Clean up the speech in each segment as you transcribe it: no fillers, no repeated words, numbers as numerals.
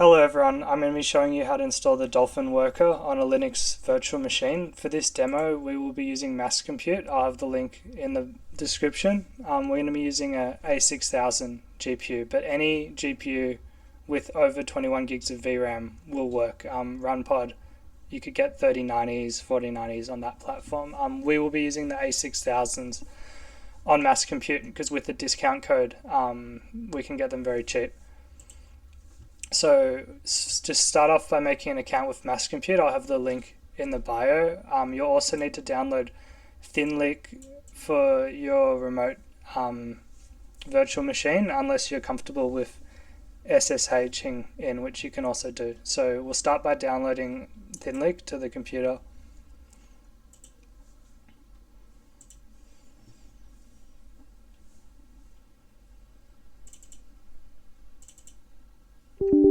Hello everyone, I'm going to be showing you how to install the Dolphin worker on a Linux virtual machine. For this demo we will be using mass compute. I'll have the link in the description. We're going to be using a A6000 GPU, but any GPU with over 21 gigs of VRAM will work. RunPod, you could get 3090s, 4090s on that platform. We will be using the A6000s on mass compute because with the discount code we can get them very cheap. So just start off by making an account with Mass Compute. I'll have the link in the bio. You'll also need to download Thinlicc for your remote virtual machine, unless you're comfortable with SSHing in, which you can also do. So we'll start by downloading Thinlicc to the computer.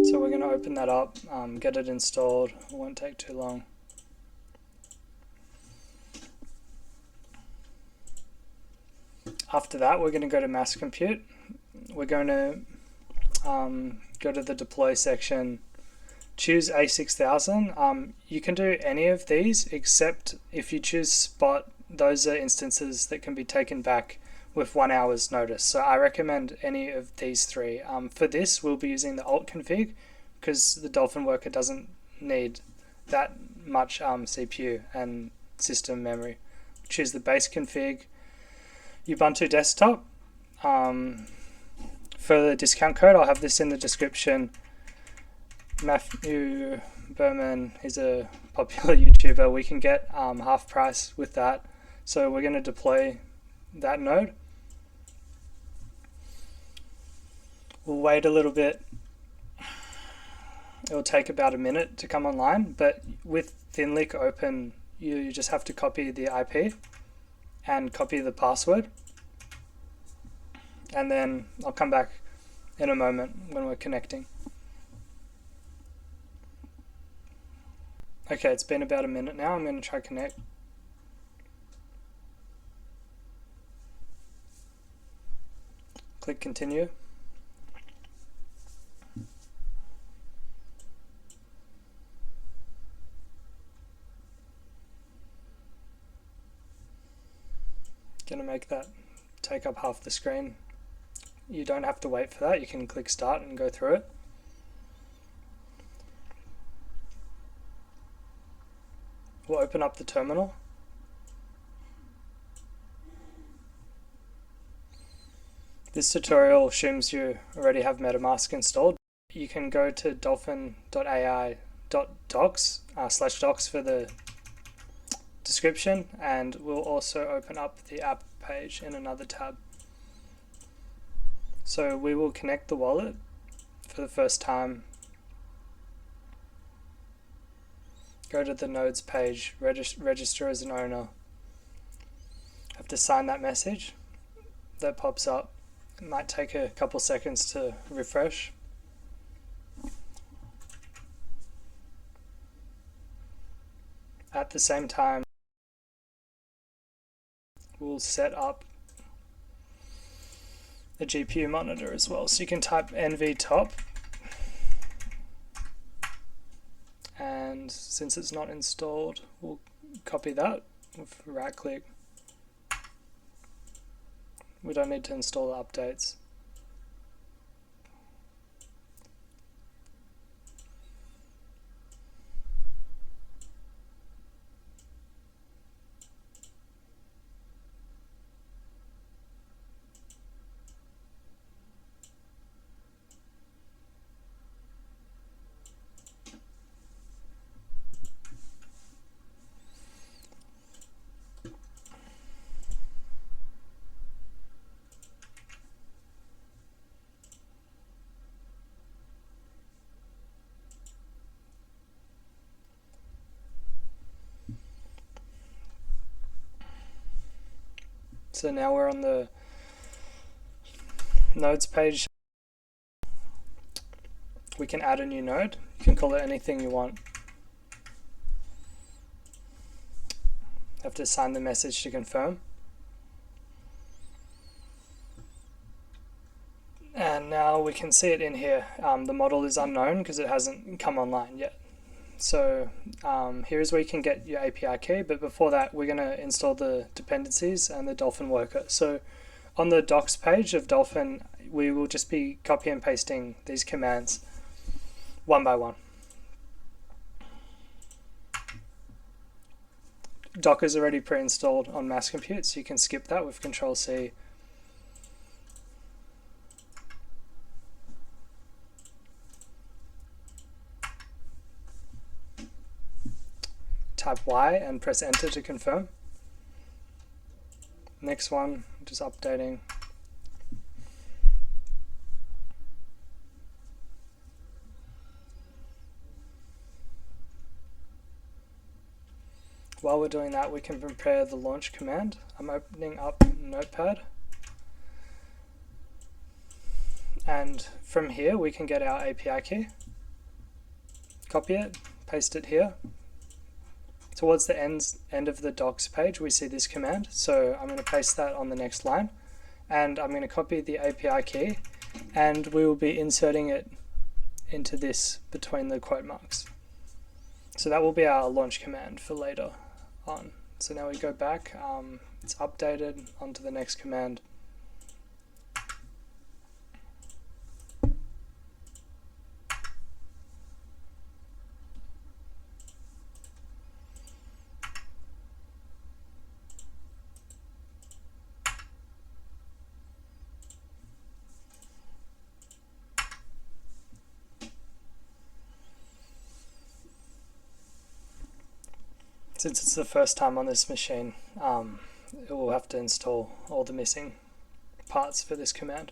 So we're going to open that up, get it installed. It won't take too long. After that, we're going to go to Mass Compute. We're going to go to the Deploy section, choose A6000. You can do any of these, except if you choose Spot, those are instances that can be taken back with 1 hour's notice. So I recommend any of these three. For this, we'll be using the alt config because the Dolphin worker doesn't need that much CPU and system memory. Choose the base config, Ubuntu desktop. For the discount code, I'll have this in the description. Matthew Berman is a popular YouTuber. We can get half price with that. So we're going to deploy that node. We'll wait a little bit. It will take about a minute to come online, but with Thinlicc open, you just have to copy the IP and copy the password. And then I'll come back in a moment when we're connecting. Okay, it's been about a minute now. I'm going to try connect. Click continue. Going to make that take up half the screen. You don't have to wait for that. You can click start and go through it. We'll open up the terminal. This tutorial assumes you already have MetaMask installed. You can go to dolphin.ai.docs/docs for the description, and we'll also open up the app page in another tab. So we will connect the wallet for the first time. Go to the nodes page, register as an owner. Have to sign that message that pops up. It might take a couple seconds to refresh. At the same time, we'll set up the GPU monitor as well. So you can type nvtop, and since it's not installed, we'll copy that with right click. We don't need to install the updates. So now we're on the nodes page. We can add a new node. You can call it anything you want. Have to sign the message to confirm. And now we can see it in here. The model is unknown because it hasn't come online yet. So here's where you can get your API key, but before that we're going to install the dependencies and the Dolphin worker. So on the docs page of Dolphin, we will just be copy and pasting these commands one by one. Docker's already pre-installed on mass compute, so you can skip that with Control-C. Type Y and press enter to confirm. Next one, just updating. While we're doing that, we can prepare the launch command. I'm opening up Notepad. And from here, we can get our API key, copy it, paste it here. Towards the end of the docs page, we see this command. So I'm going to paste that on the next line. And I'm going to copy the API key, and we will be inserting it into this between the quote marks. So that will be our launch command for later on. So now we go back, it's updated onto the next command. Since it's the first time on this machine, it will have to install all the missing parts for this command.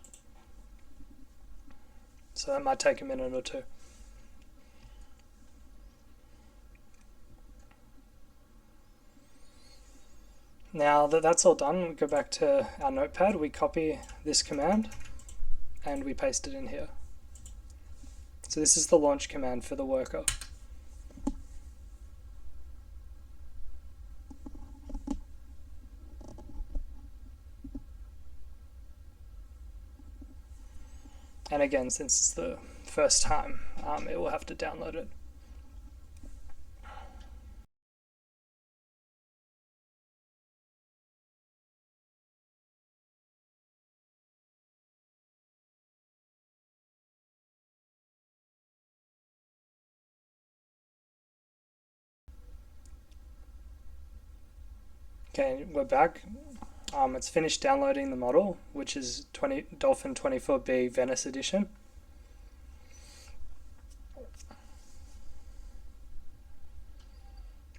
So that might take a minute or two. Now that that's all done, we go back to our notepad, we copy this command and we paste it in here. So this is the launch command for the worker. And again, since it's the first time, it will have to download it. Okay, we're back. It's finished downloading the model, which is Dolphin 24B Venice Edition.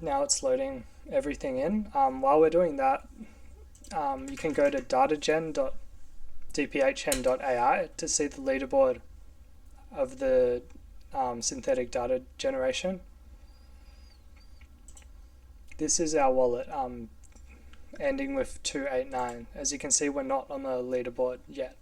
Now it's loading everything in. While we're doing that, you can go to datagen.dphn.ai to see the leaderboard of the synthetic data generation. This is our wallet, ending with 289. As you can see, we're not on the leaderboard yet.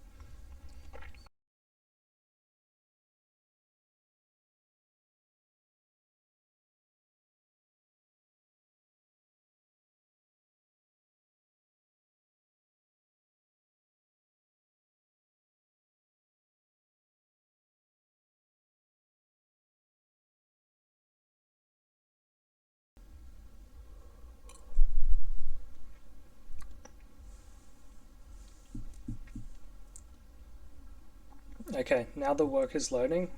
Okay, now the work is loading.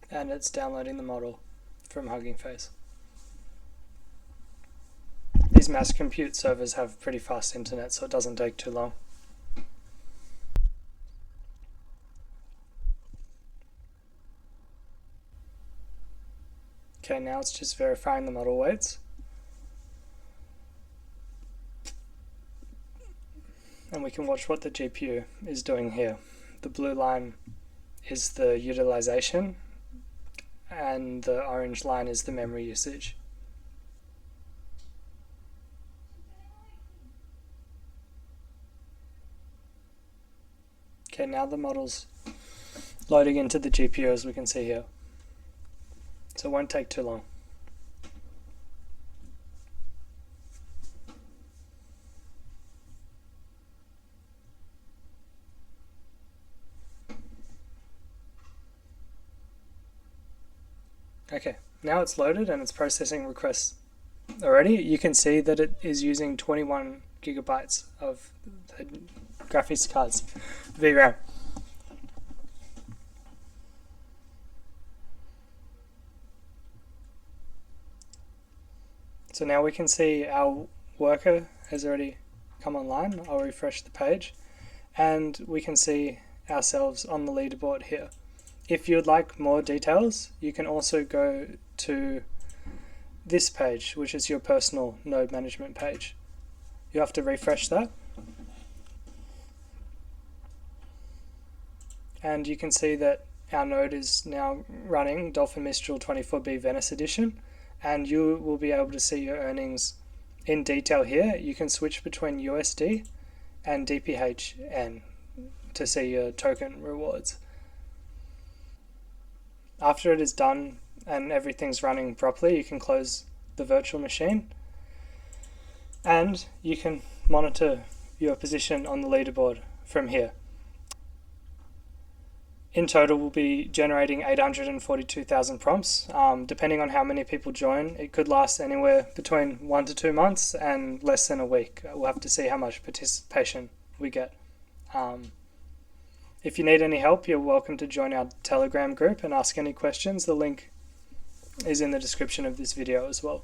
And it's downloading the model from Hugging Face. These mass compute servers have pretty fast internet, so it doesn't take too long. Okay, now it's just verifying the model weights. And we can watch what the GPU is doing here. The blue line is the utilization, and the orange line is the memory usage. Okay, now the model's loading into the GPU, as we can see here. So it won't take too long. Okay, now it's loaded and it's processing requests already. You can see that it is using 21 gigabytes of the graphics card's VRAM. So now we can see our worker has already come online. I'll refresh the page and we can see ourselves on the leaderboard here. If you'd like more details, you can also go to this page, which is your personal node management page. You have to refresh that. And you can see that our node is now running Dolphin Mistral 24B Venice Edition, and you will be able to see your earnings in detail here. You can switch between USD and DPHN to see your token rewards. After it is done and everything's running properly, you can close the virtual machine and you can monitor your position on the leaderboard from here. In total, we'll be generating 842,000 prompts. Depending on how many people join, it could last anywhere between 1 to 2 months and less than a week. We'll have to see how much participation we get. If you need any help, you're welcome to join our Telegram group and ask any questions. The link is in the description of this video as well.